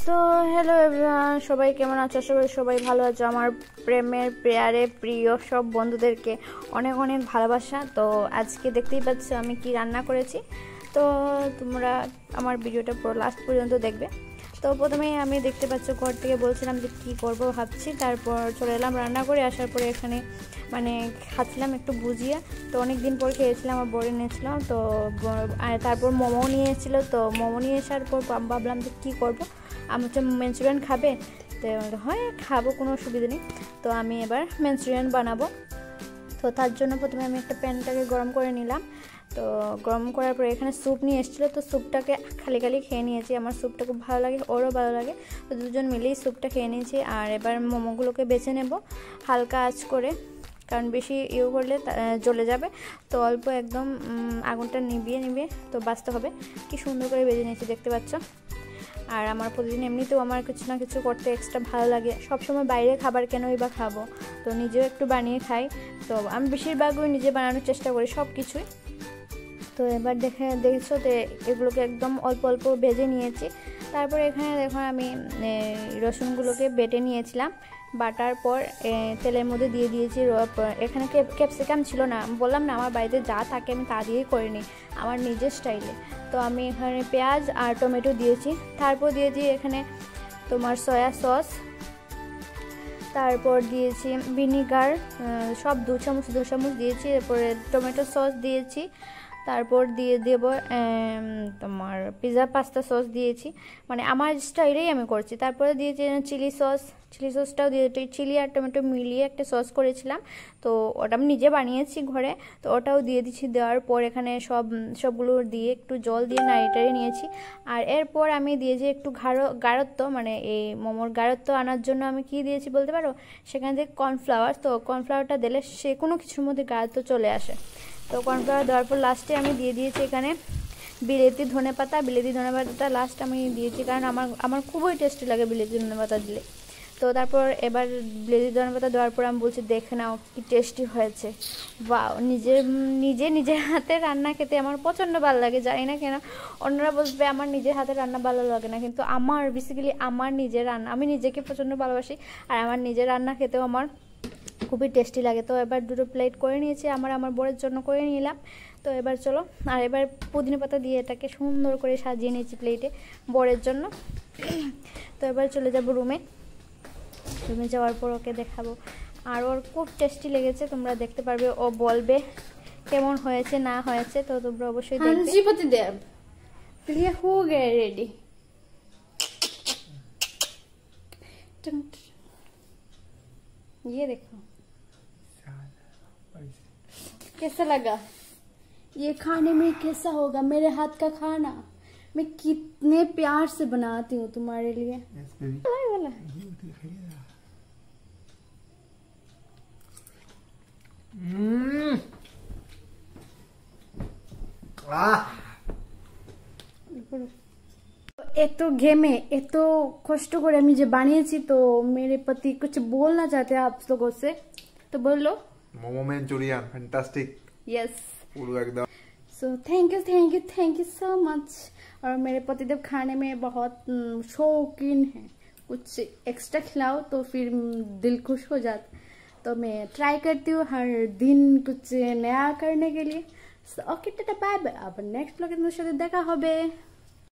So hello everyone, সবাই কেমন আছো? আশা করি সবাই ভালো আছো। আমার প্রেমের প্রেয়ারে প্রিয় সব বন্ধুদেরকে অনেক অনেক ভালোবাসা। তো আজকে দেখতেই পাচ্ছ আমি কি রান্না করেছি, তো তোমরা আমার ভিডিওটা পুরো লাস্ট পর্যন্ত দেখবে। তো প্রথমেই আমি দেখতে পাচ্ছ ঘর থেকে বলছিলাম যে কী করব ভাবছি, তারপর চলে এলাম রান্না করে। আসার পরে এখানে খাচ্ছিলাম একটু ভুজিয়া, তো অনেক দিন পর খেয়েছিলাম, আমার বড় নিয়েছিলাম। তো তারপর মোমো নিয়ে এসেছিলো, তো মোমো নিয়ে আসার পর ভাবলাম যে কী করবো, আমি হচ্ছে মাঞ্চুরিয়ান খাবে, তো হয় খাবো, কোনো অসুবিধা নেই। তো আমি এবার মাঞ্চুরিয়ান বানাবো। তো তার জন্য প্রথমে আমি একটা প্যানটাকে গরম করে নিলাম। তো গরম করার পরে এখানে স্যুপ নিয়ে এসেছিলো, তো স্যুপটাকে খালি খালি খেয়ে নিয়েছি। আমার স্যুপটা খুব ভালো লাগে, ওরও ভালো লাগে, তো দুজন মিলেই স্যুপটা খেয়ে নিয়েছি। আর এবার মোমোগুলোকে বেছে নেব হালকা আঁচ করে, কারণ বেশি ইয়ে করলে জ্বলে যাবে। তো অল্প একদম আগুনটা নিভিয়ে তো বাঁচতে হবে। কি সুন্দর করে বেজে নিয়েছি দেখতে পাচ্ছ। আর আমার প্রতিদিন এমনিতেও আমার কিছু না কিছু করতে এক্সট্রা ভালো লাগে, সবসময় বাইরে খাবার কেনই বা খাবো, তো নিজেও একটু বানিয়ে খাই। তো আমি বেশিরভাগই নিজে বানানোর চেষ্টা করি সব কিছুই। তো এবার দেখছো তো এগুলোকে একদম অল্প অল্প ভেজে নিয়েছি। তারপরে এখানে দেখো আমি রসুনগুলোকে বেটে নিয়েছিলাম, বাটার পর তেলের মধ্যে দিয়ে দিয়েছি। এখানে ক্যাপসিকাম ছিল না, বললাম না আমার বাড়িতে যা থাকে আমি তা দিয়েই করে নিই আমার নিজের স্টাইলে। তো আমি এখানে পেঁয়াজ আর টমেটো দিয়েছি, তারপর দিয়েছি এখানে তোমার সয়া সস, তারপর দিয়েছি ভিনিগার সব দু চামচ দিয়েছি। এরপরে টমেটো সস দিয়েছি, তারপর দিয়ে দেব তোমার পিৎজা পাস্তা সস দিয়েছি, মানে আমার স্টাইলেই আমি করছি। তারপরে দিয়েছি চিলি সসটাও দিয়ে, চিলি আর টমেটো মিলিয়ে একটা সস করেছিলাম, তো ওটা আমি নিজে বানিয়েছি ঘরে, তো ওটাও দিয়ে দিচ্ছি। দেওয়ার পর এখানে সবগুলো দিয়ে একটু জল দিয়ে নাড়িয়ে নিয়েছি। আর এরপর আমি দিয়েছি একটু গাঢ়ত্ব, মানে এই মোমোর গাঢ়ত্ব আনার জন্য আমি কি দিয়েছি বলতে পারো, সেখানে যে কর্নফ্লাওয়ার, তো কর্নফ্লাওয়ারটা দিলে সে কোনো কিছুর মধ্যে গাঢ়ত্ব চলে আসে। তো কর্নফ্লাওয়ার দেওয়ার পর লাস্টে আমি দিয়ে দিয়েছি এখানে বিলেতি ধনেপাতা লাস্ট আমি দিয়েছি, কারণ আমার খুবই টেস্টি লাগে বিলেতি ধনেপাতা দিলে। তো তারপর এবার বিলেতি ধনেপাতা দেওয়ার পর আমি বলছি দেখে নাও কি টেস্টি হয়েছে। বাহ, নিজের হাতে রান্না খেতে আমার প্রচণ্ড ভালো লাগে, জানি না কেন অন্যরা বলবে আমার নিজের হাতে রান্না ভালো লাগে না, কিন্তু আমার বেসিক্যালি আমার নিজের রান্না, আমি নিজেকে প্রচণ্ড ভালোবাসি, আর আমার নিজের রান্না খেতেও আমার খুবই টেস্টি লাগে। তো এবার দুটো প্লেট করে নিয়েছি, আমার বরের জন্য করে নিলাম। তো এবার চলো, আর এবার পুদিনা পাতা দিয়ে এটাকে সুন্দর করে সাজিয়ে নিয়েছি প্লেটে বরের জন্য। তো এবার চলে যাব রুমে যাওয়ার পর ওকে দেখাবো, আর ওর খুব টেস্টি লেগেছে, তোমরা দেখতে পারবে, ও বলবে কেমন হয়েছে না হয়েছে, তো তোমরা অবশ্যই দেখবে। हो गए रेडी। ये देखो कैसा लगा, ये खाने में कैसा होगा मेरे हाथ का खाना, मैं कितने प्यार से बनाती हूँ तुम्हारे लिए। এত ঘেমে এত কষ্ট করে আমি যে বানিয়েছি, তো मेरे पति कुछ बोलना चाहते हैं आप लोगों से, तो बोलो। मोमो मंचूरियन फैंटास्टिक, यस पूरा एकदम। So thank you so much. और मेरे पतिदेव खाने में बहुत शौकीन है, कुछ एक्स्ट्रा खिलाओ तो फिर दिल खुश हो जाता, तो मैं ट्राई करती हूँ हर दिन कुछ नया करने के लिए। ओके टाटा बाय बाय, अब नेक्स्ट ब्लॉग में साथे देखा होबे।